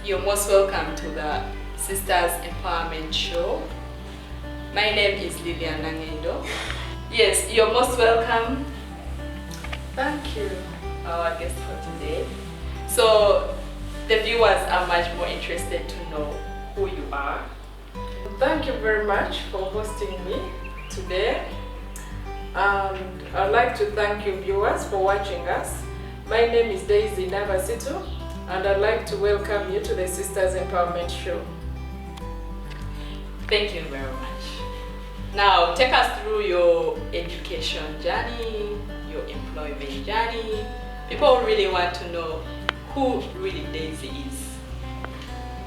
You're most welcome to the Sisters Empowerment Show. My name is Lilian Nangendo. Yes, you're most welcome. Thank you, our guest for today. So the viewers are much more interested to know who you are. Thank you very much for hosting me today. And I'd like to thank you viewers for watching us. My name is Daisy Navasitu, and I'd like to welcome you to the Sisters Empowerment Show. Thank you very much. Now, take us through your education journey, your employment journey. People really want to know who really Daisy is.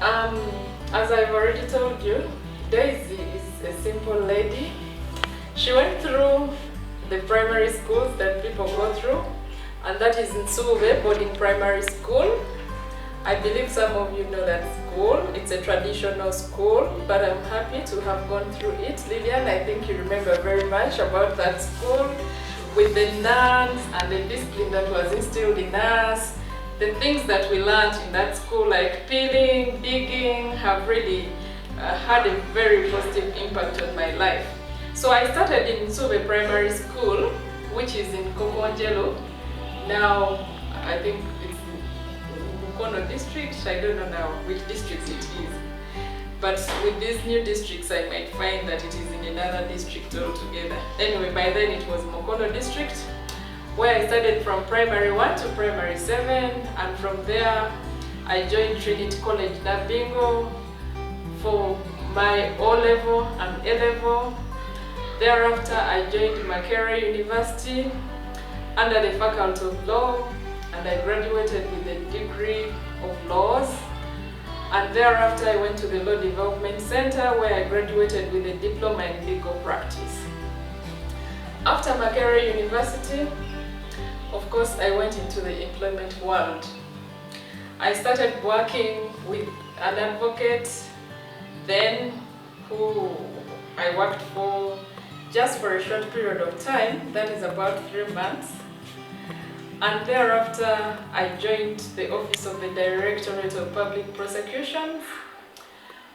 As I've already told you, Daisy is a simple lady. She went through the primary schools that people go through, and that is in Suve Boarding Primary School. I believe some of you know that school. It's a traditional school, but I'm happy to have gone through it. Lillian, I think you remember very much about that school with the nuns and the discipline that was instilled in us. The things that we learned in that school, like peeling, digging, have really had a very positive impact on my life. So I started in Suve Primary School, which is in Kokonjelo. Now, I think it's Mukono district. I don't know now which district it is. But with these new districts, I might find that it is in another district altogether. Anyway, by then it was Mukono district, where I started from primary 1 to primary 7. And from there, I joined Trinity College Nabingo for my O-level and A-level. Thereafter, I joined Makerere University under the Faculty of Law, and I graduated with a degree of laws. And thereafter, I went to the Law Development Center, where I graduated with a diploma in legal practice. After Makerere University, of course, I went into the employment world. I started working with an advocate then who I worked for just for a short period of time, that is about 3 months. And thereafter, I joined the Office of the Directorate of Public Prosecutions,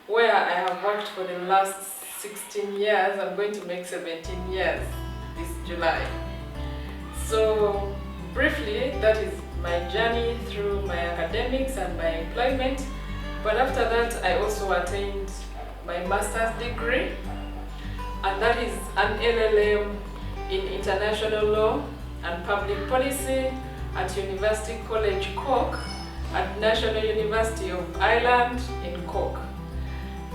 where I have worked for the last 16 years. I'm going to make 17 years this July. So briefly, that is my journey through my academics and my employment. But after that, I also attained my master's degree, and that is an LLM in International Law and Public Policy at University College Cork at National University of Ireland in Cork.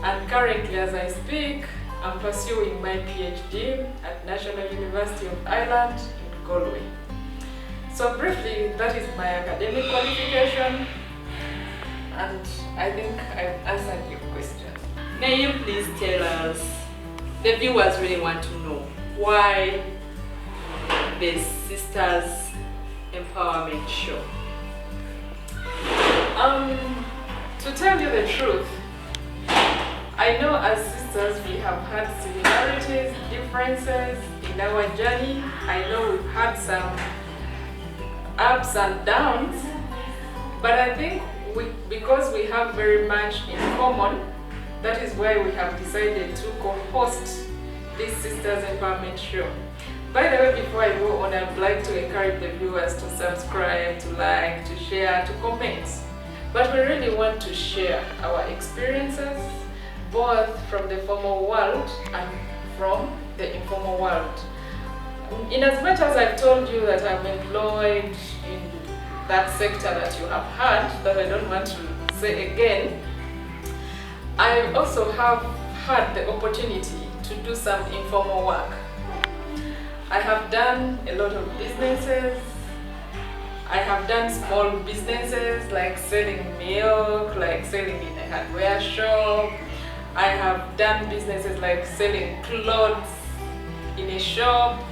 And currently, as I speak, I'm pursuing my PhD at National University of Ireland in Galway. So briefly, that is my academic qualification, and I think I've answered your question. May you please tell us, the viewers really want to know, why the Sisters Empowerment Show? To tell you the truth, I know as sisters we have had similarities, differences in our journey. I know we've had some ups and downs, but I think because we have very much in common, that is why we have decided to co-host this Sisters Empowerment Show. By the way, before I go on, I'd like to encourage the viewers to subscribe, to like, to share, to comment. But we really want to share our experiences, both from the formal world and from the informal world. In as much as I've told you that I'm employed in that sector that you have heard, that I don't want to say again, I also have had the opportunity to do some informal work. I have done a lot of businesses. I have done small businesses like selling milk, like selling in a hardware shop. I have done businesses like selling clothes in a shop.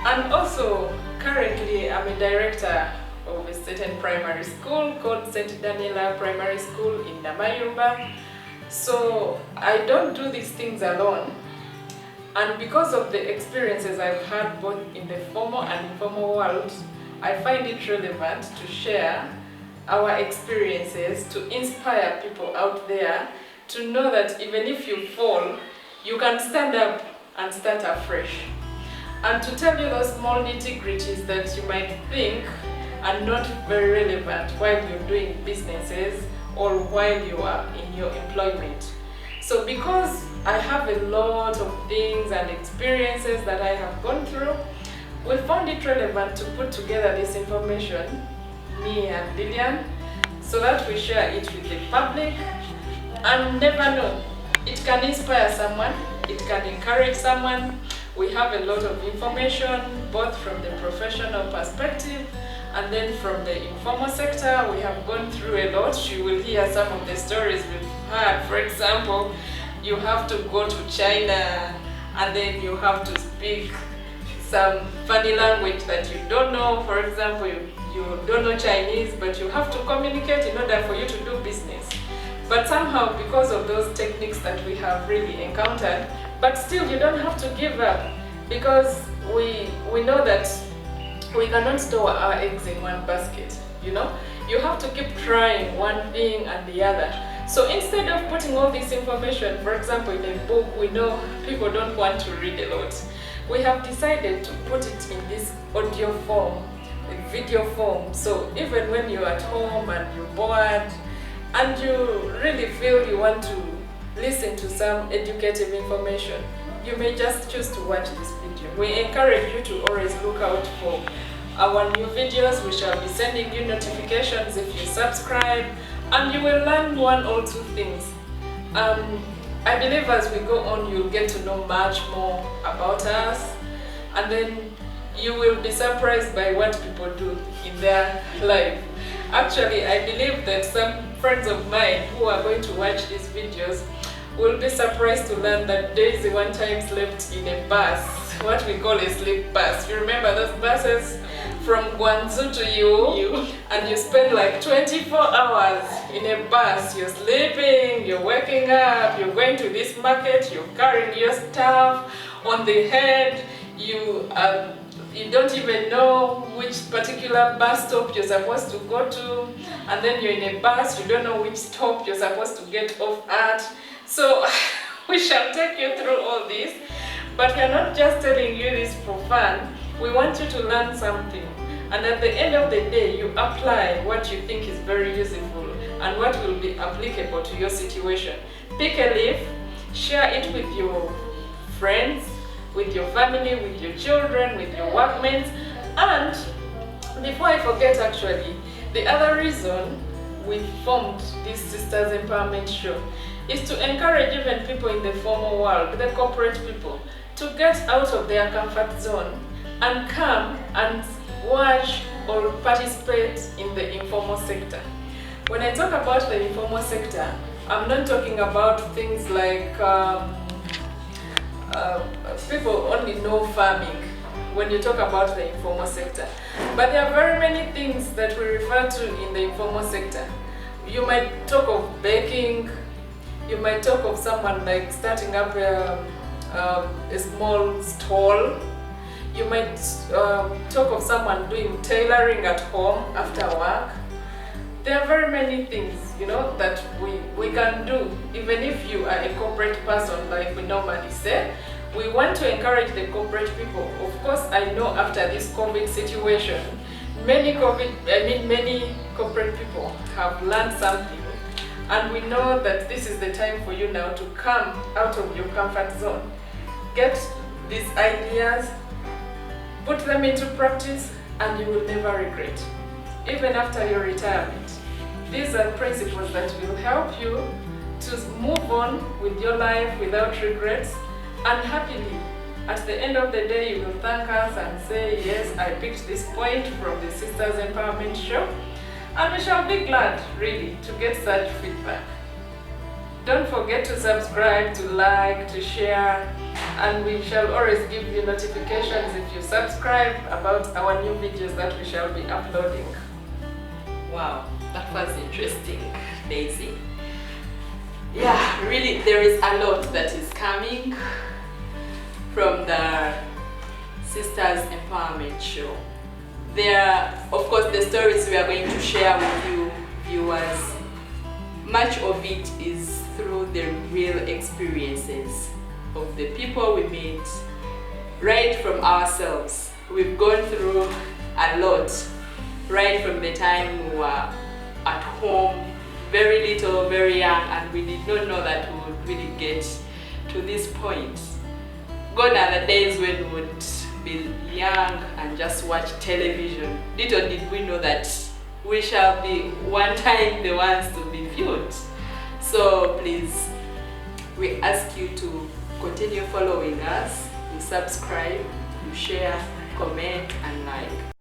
And also, currently, I'm a director of a certain primary school called St. Daniela Primary School in Namayumba. So I don't do these things alone. And because of the experiences I've had both in the formal and informal world, I find it relevant to share our experiences to inspire people out there to know that even if you fall, you can stand up and start afresh. And to tell you those small nitty-gritties that you might think are not very relevant while you're doing businesses or while you are in your employment. So because I have a lot of things and experiences that I have gone through, we found it relevant to put together this information, me and Lillian, so that we share it with the public. And never know, it can inspire someone, it can encourage someone. We have a lot of information, both from the professional perspective and then from the informal sector. We have gone through a lot. You will hear some of the stories we've had. For example, you have to go to China and then you have to speak some funny language that you don't know. For example, you don't know Chinese, but you have to communicate in order for you to do business. But somehow, because of those techniques that we have really encountered, but still you don't have to give up, because we know that we cannot store our eggs in one basket, you know? You have to keep trying one thing and the other. So instead of putting all this information, for example, in a book, we know people don't want to read a lot. We have decided to put it in this audio form, video form. So even when you're at home and you're bored and you really feel you want to listen to some educative information, you may just choose to watch this video. We encourage you to always look out for our new videos. We shall be sending you notifications if you subscribe, and you will learn one or two things. I believe as we go on, you'll get to know much more about us, and then you will be surprised by what people do in their life. Actually, I believe that some friends of mine who are going to watch these videos will be surprised to learn that Daisy one time slept in a bus, what we call a sleep bus. You remember those buses from Guangzhou to you, and you spend like 24 hours in a bus. You're sleeping, you're waking up, you're going to this market, you're carrying your stuff on the head, you don't even know which particular bus stop you're supposed to go to, and then you're in a bus, you don't know which stop you're supposed to get off at. So we shall take you through all this, but we're not just telling you this for fun. We want you to learn something, and at the end of the day, you apply what you think is very useful and what will be applicable to your situation. Pick a leaf, share it with your friends, with your family, with your children, with your workmates. And before I forget, actually, the other reason we formed this Sisters Empowerment Show is to encourage even people in the formal world, the corporate people, to get out of their comfort zone and come and watch or participate in the informal sector. When I talk about the informal sector, I'm not talking about things like people only know farming when you talk about the informal sector. But there are very many things that we refer to in the informal sector. You might talk of baking, you might talk of someone like starting up a small stall. You might talk of someone doing tailoring at home after work. There are very many things, you know, that we can do, even if you are a corporate person, like we normally say. We want to encourage the corporate people. Of course, I know after this COVID situation, many corporate people have learned something, and we know that this is the time for you now to come out of your comfort zone. Get these ideas, put them into practice, and you will never regret, even after your retirement. These are principles that will help you to move on with your life without regrets, and happily. At the end of the day, you will thank us and say, yes, I picked this point from the Sisters Empowerment Show, and we shall be glad, really, to get such feedback. Don't forget to subscribe, to like, to share, and we shall always give you notifications if you subscribe about our new videos that we shall be uploading. Wow, that was interesting, Daisy. Yeah, really, there is a lot that is coming from the Sisters Empowerment Show. There are, of course, the stories we are going to share with you viewers, much of it is through the real experiences of the people we meet, right from ourselves. We've gone through a lot, right from the time we were at home, very little, very young, and we did not know that we would really get to this point. Gone are the days when we would be young and just watch television. Little did we know that we shall be one time the ones to be viewed. So please, we ask you to continue following us, you subscribe, you share, comment and like.